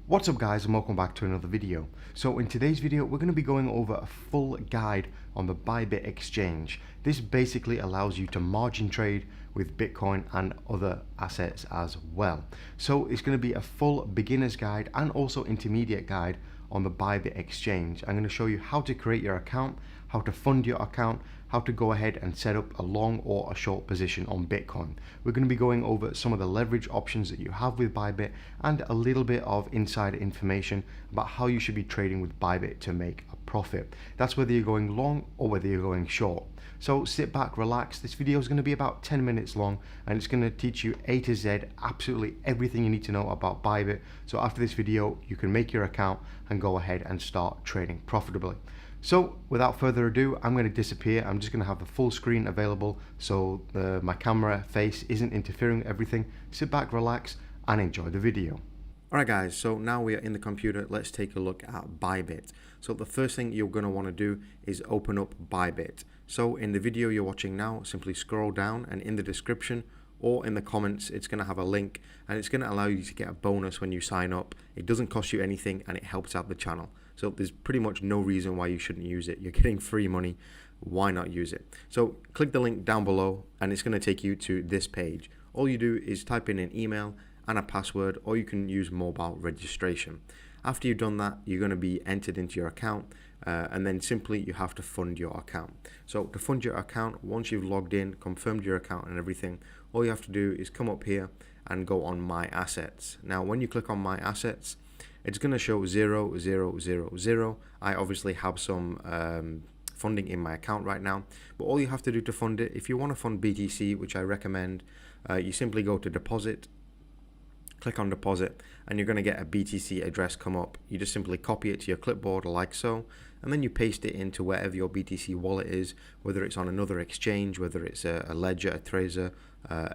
What's up guys, and welcome back to another video. So in today's video we're going to be going over a full guide on the Bybit exchange. This basically allows you to margin trade with Bitcoin and other assets as well. So it's going to be a full beginner's guide and also intermediate guide on the Bybit exchange. I'm going to show you how to create your account, how to fund your account, how to go ahead and set up a long or a short position on Bitcoin. We're going to be going over some of the leverage options that you have with Bybit and a little bit of insider information about how you should be trading with Bybit to make a profit. That's whether you're going long or whether you're going short. So sit back, relax. This video is going to be about 10 minutes long and it's going to teach you A to Z, absolutely everything you need to know about Bybit. So after this video, you can make your account and go ahead and start trading profitably. So without further ado, I'm going to disappear. I'm just going to have the full screen available so my camera face isn't interfering with everything. Sit back, relax, and enjoy the video. Alright guys, so now we are in the computer. Let's take a look at Bybit. So the first thing you're going to want to do is open up Bybit. So in the video you're watching now, simply scroll down and in the description or in the comments it's going to have a link and it's going to allow you to get a bonus when you sign up. It doesn't cost you anything and it helps out the channel. So there's pretty much no reason why you shouldn't use it. You're getting free money. Why not use it? So click the link down below and it's going to take you to this page. All you do is type in an email and a password, or you can use mobile registration. After you've done that, you're going to be entered into your account and then simply you have to fund your account. So to fund your account, once you've logged in, confirmed your account and everything, all you have to do is come up here and go on My Assets. Now when you click on My Assets, it's going to show 0, 0, 0, 0. I obviously have some funding in my account right now, but all you have to do to fund it, if you want to fund BTC, which I recommend, you simply go to deposit, click on deposit, and you're going to get a BTC address come up. You just simply copy it to your clipboard like so, and then you paste it into wherever your BTC wallet is, whether it's on another exchange, whether it's a Ledger, a Trezor,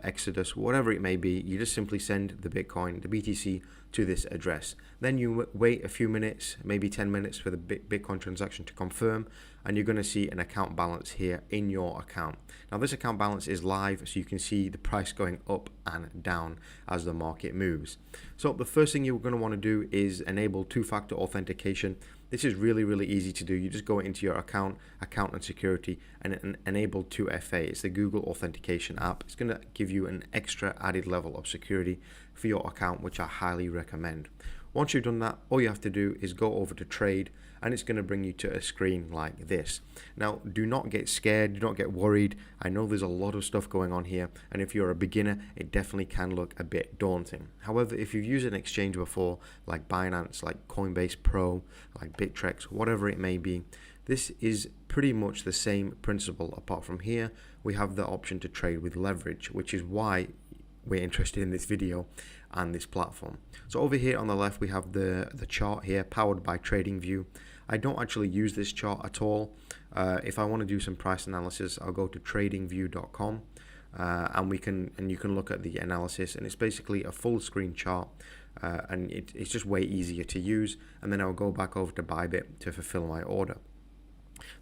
Exodus, whatever it may be. You just simply send the Bitcoin, the BTC, to this address. Then you wait a few minutes, maybe 10 minutes for the Bitcoin transaction to confirm, and you're going to see an account balance here in your account. Now this account balance is live, so you can see the price going up and down as the market moves. So the first thing you're going to want to do is enable two-factor authentication. This is really easy to do. You just go into your account and security, and enable 2FA. It's the Google authentication app. It's going to give you an extra added level of security for your account, which I highly recommend. Once you've done that, all you have to do is go over to trade, and it's going to bring you to a screen like this. Now do not get scared, do not get worried. I know there's a lot of stuff going on here, and if you're a beginner it definitely can look a bit daunting. However, if you've used an exchange before, like Binance, like Coinbase Pro, like Bittrex, whatever it may be, this is pretty much the same principle. Apart from here we have the option to trade with leverage, which is why we're interested in this video and this platform. So over here on the left we have the chart here, powered by TradingView. I don't actually use this chart at all. If I want to do some price analysis, I'll go to tradingview.com and you can look at the analysis, and it's basically a full screen chart, and it's just way easier to use. And then I'll go back over to Bybit to fulfill my order.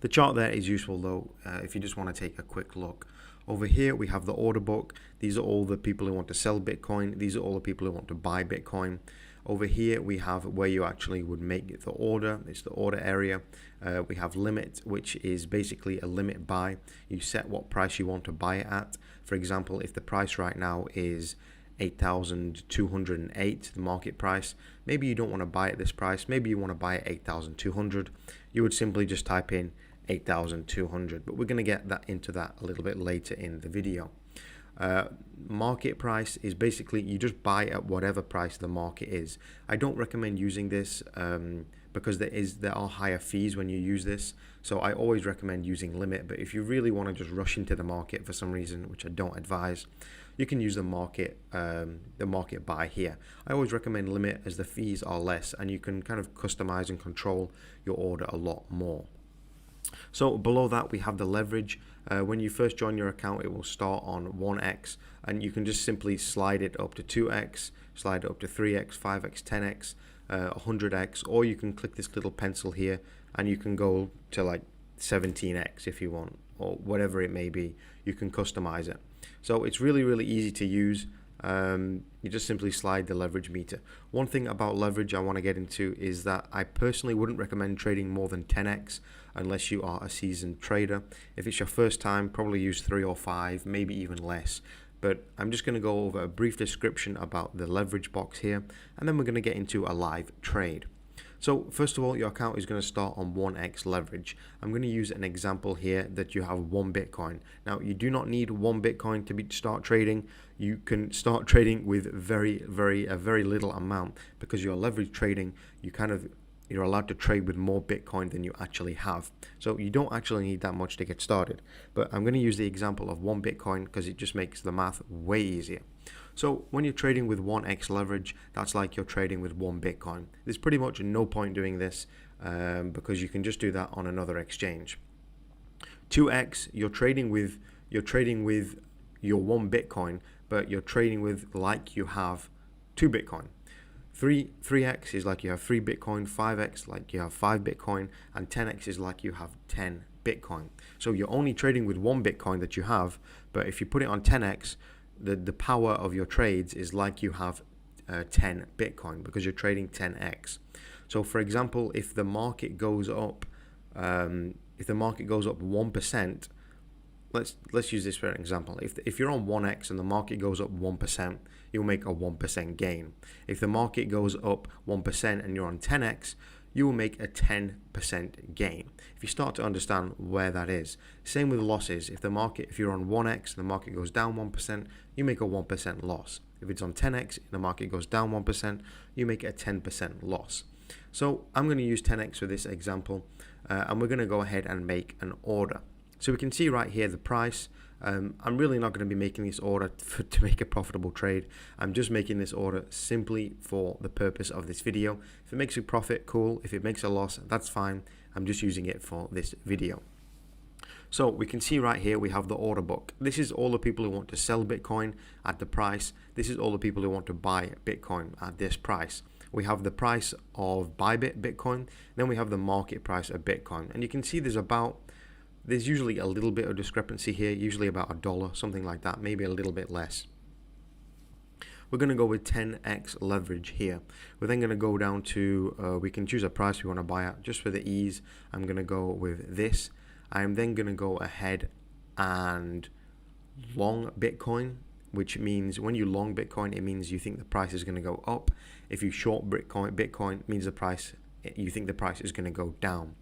The chart there is useful though if you just want to take a quick look. Over here we have the order book. These are all the people who want to sell Bitcoin. These are all the people who want to buy Bitcoin. Over here we have where you actually would make the order. It's the order area. We have limit, which is basically a limit buy. You set what price you want to buy it at. For example, if the price right now is 8,208, the market price, maybe you don't want to buy at this price, maybe you want to buy at 8,200, you would simply just type in 8,200, but we're going to get into that a little bit later in the video. Market price is basically you just buy at whatever price the market is. I don't recommend using this because there are higher fees when you use this, so I always recommend using limit. But if you really want to just rush into the market for some reason, which I don't advise, you can use the market buy here. I always recommend limit as the fees are less and you can kind of customize and control your order a lot more. So below that we have the leverage. When you first join your account it will start on 1x, and you can just simply slide it up to 2x, slide it up to 3x, 5x, 10x, 100x, or you can click this little pencil here and you can go to like 17x if you want, or whatever it may be. You can customize it. So it's really easy to use. you just simply slide the leverage meter. One thing about leverage I want to get into is that I personally wouldn't recommend trading more than 10x unless you are a seasoned trader. If it's your first time, probably use 3 or 5, maybe even less. But I'm just going to go over a brief description about the leverage box here, and then we're going to get into a live trade. So first of all, your account is going to start on 1x leverage. I'm going to use an example here that you have 1 Bitcoin. Now, you do not need 1 Bitcoin to start trading. You can start trading with a very little amount, because you're leverage trading. You're allowed to trade with more Bitcoin than you actually have. So you don't actually need that much to get started. But I'm going to use the example of 1 Bitcoin because it just makes the math way easier. So when you're trading with 1x leverage, that's like you're trading with 1 Bitcoin. There's pretty much no point doing this because you can just do that on another exchange. 2x, you're trading with your 1 Bitcoin, but you're trading with like you have 2 Bitcoin. 3x is like you have 3 Bitcoin, 5x like you have 5 Bitcoin, and 10x is like you have 10 Bitcoin. So you're only trading with 1 Bitcoin that you have, but if you put it on 10x, the power of your trades is like you have 10 Bitcoin, because you're trading 10x. So for example, if the market goes up 1%, let's use this for an example. If you're on 1x and the market goes up 1%, you'll make a 1% gain. If the market goes up 1% and you're on 10x, you will make a 10% gain. If you start to understand where that is. Same with losses. If you're on 1x and the market goes down 1%, you make a 1% loss. If it's on 10x and the market goes down 1%, you make a 10% loss. So I'm going to use 10x for this example, and we're going to go ahead and make an order. So we can see right here the price. I'm really not going to be making this order to make a profitable trade. I'm just making this order simply for the purpose of this video. If it makes a profit, cool. If it makes a loss, that's fine. I'm just using it for this video. So we can see right here we have the order book. This is all the people who want to sell Bitcoin at the price. This is all the people who want to buy Bitcoin at this price. We have the price of Bybit Bitcoin. Then we have the market price of Bitcoin. And you can see there's usually a little bit of discrepancy here, usually about $1, something like that, maybe a little bit less. We're going to go with 10x leverage here. We're then going to go down to, we can choose a price we want to buy at. Just for the ease, I'm going to go with this. I'm then going to go ahead and long Bitcoin, which means when you long Bitcoin, it means you think the price is going to go up. If you short Bitcoin, it means you think the price is going to go down.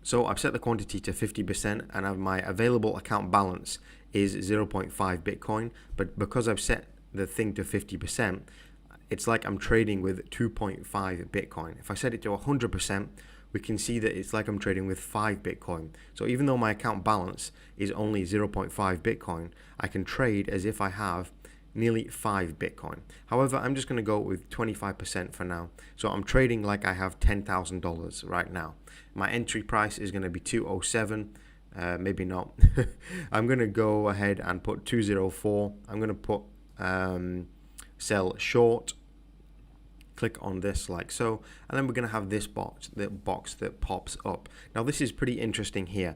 So I've set the quantity to 50%, and my available account balance is 0.5 Bitcoin. But because I've set the thing to 50%, it's like I'm trading with 2.5 Bitcoin. If I set it to 100%, we can see that it's like I'm trading with 5 Bitcoin. So even though my account balance is only 0.5 Bitcoin, I can trade as if I have nearly 5 Bitcoin. However, I'm just going to go with 25% for now. So I'm trading like I have $10,000 right now. My entry price is going to be 207. Maybe not. I'm going to go ahead and put 204. I'm going to put sell short. Click on this like so, and then we're going to have this box that pops up. Now this is pretty interesting here.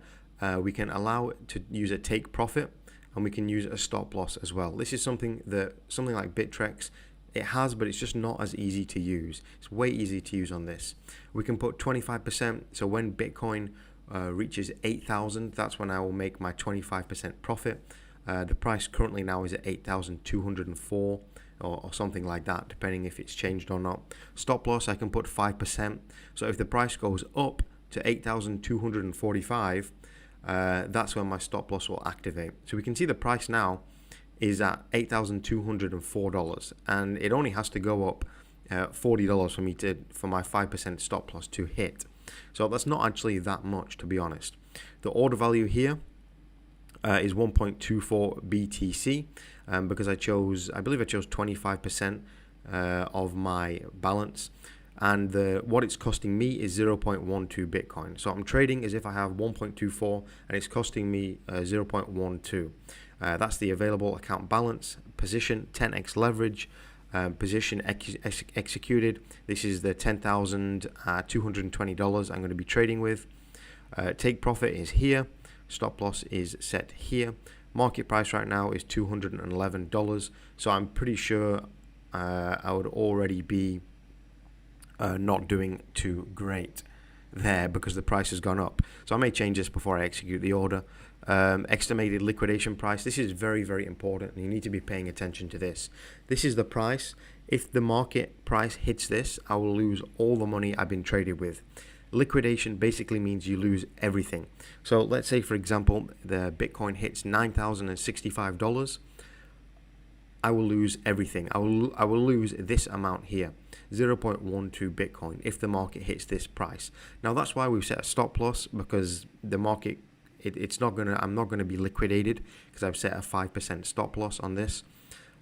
We can allow it to use a take profit, and we can use a stop loss as well. This is something like Bittrex it has, but it's just not as easy to use. It's way easier to use on this. We can put 25%. So when Bitcoin reaches 8,000, that's when I will make my 25% profit. The price currently now is at 8,204 or something like that, depending if it's changed or not. Stop loss, I can put 5%. So if the price goes up to 8,245, that's when my stop loss will activate. So we can see the price now is at $8,204, and it only has to go up $40 for my 5% stop loss to hit. So that's not actually that much, to be honest. The order value here is 1.24 BTC because I believe I chose 25% of my balance, and what it's costing me is 0.12 Bitcoin. So I'm trading as if I have 1.24 and it's costing me 0.12. That's the available account balance. Position 10x leverage. Position executed. This is the $10,220 I'm going to be trading with. Take profit is here. Stop loss is set here. Market price right now is $211, so I'm pretty sure I would already be not doing too great there because the price has gone up. So I may change this before I execute the order. Estimated liquidation price. This is very, very important, and you need to be paying attention to this. This is the price. If the market price hits this, I will lose all the money I've been traded with. Liquidation basically means you lose everything. So let's say, for example, the Bitcoin hits $9,065. I will lose everything. I will lose this amount here, 0.12 Bitcoin, if the market hits this price. Now that's why we've set a stop loss, because the market, I'm not gonna be liquidated, because I've set a 5% stop loss on this.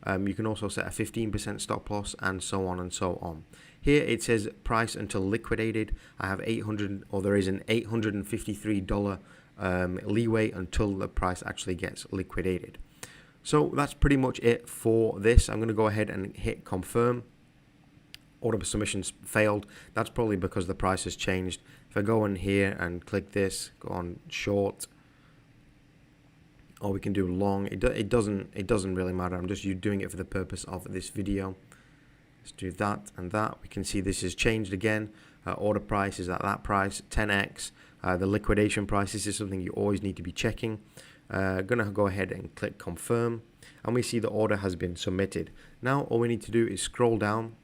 You can also set a 15% stop loss, and so on and so on. Here it says price until liquidated. I have there is an $853 leeway until the price actually gets liquidated. So that's pretty much it for this. I'm going to go ahead and hit confirm. Order submissions failed. That's probably because the price has changed. If I go in here and click this, go on short, or we can do long. It doesn't really matter. I'm just doing it for the purpose of this video. Let's do that and that. We can see this has changed again. Order price is at that price, 10x. The liquidation price, this is something you always need to be checking. Gonna go ahead and click confirm, and we see the order has been submitted. Now all we need to do is scroll down,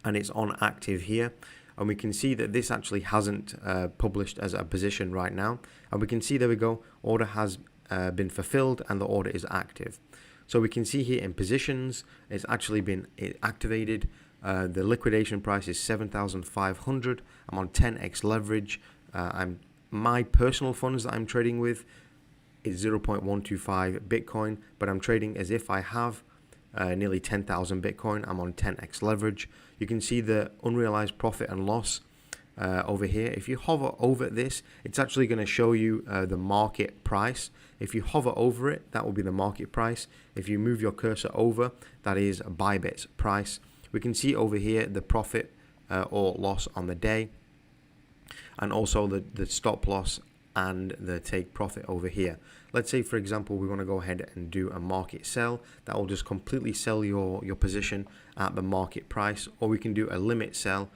and it's on active here, and we can see that this actually hasn't published as a position right now, and we can see, there we go, order has been fulfilled and the order is active. So we can see here in positions, it's actually been activated. The liquidation price is 7,500. I'm on 10x leverage. My personal funds that I'm trading with is 0.125 Bitcoin, but I'm trading as if I have nearly 10,000 Bitcoin. I'm on 10x leverage. You can see the unrealized profit and loss over here. If you hover over this, it's actually going to show you the market price. If you hover over it, that will be the market price. If you move your cursor over, that is Bybit's price. We can see over here the profit or loss on the day, and also the stop loss and the take profit over here. Let's say, for example, we want to go ahead and do a market sell. That will just completely sell your position at the market price, or we can do a limit sell,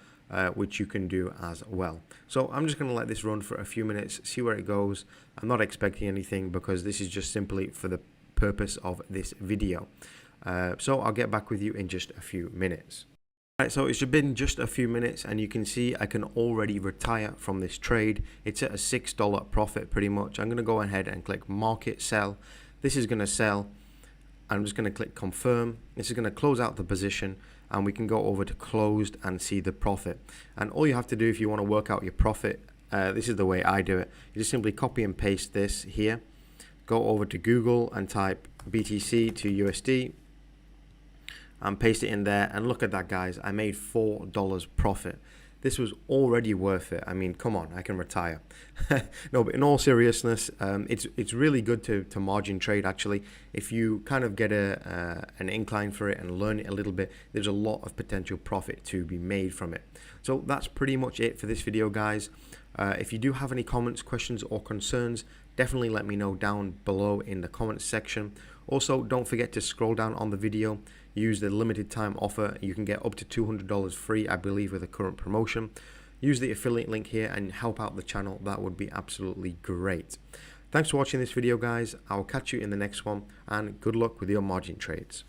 which you can do as well. So I'm just going to let this run for a few minutes, see where it goes. I'm not expecting anything because this is just simply for the purpose of this video. So I'll get back with you in just a few minutes. Right, so it's been just a few minutes, and you can see I can already retire from this trade. It's at a $6 profit pretty much. I'm going to go ahead and click market sell. This is going to sell. I'm just going to click confirm. This is going to close out the position, and we can go over to closed and see the profit. And all you have to do if you want to work out your profit, this is the way I do it. You just simply copy and paste this here. Go over to Google and type BTC to USD. And paste it in there, and look at that, guys. I made $4 profit. This was already worth it. I mean, come on, I can retire. No, but in all seriousness, it's really good to margin trade. Actually, if you kind of get an incline for it and learn it a little bit, there's a lot of potential profit to be made from it. So that's pretty much it for this video, guys. If you do have any comments, questions, or concerns, definitely let me know down below in the comments section. Also, don't forget to scroll down on the video. Use the limited time offer. You can get up to $200 free, I believe, with the current promotion. Use the affiliate link here and help out the channel. That would be absolutely great. Thanks for watching this video, guys. I'll catch you in the next one, and good luck with your margin trades.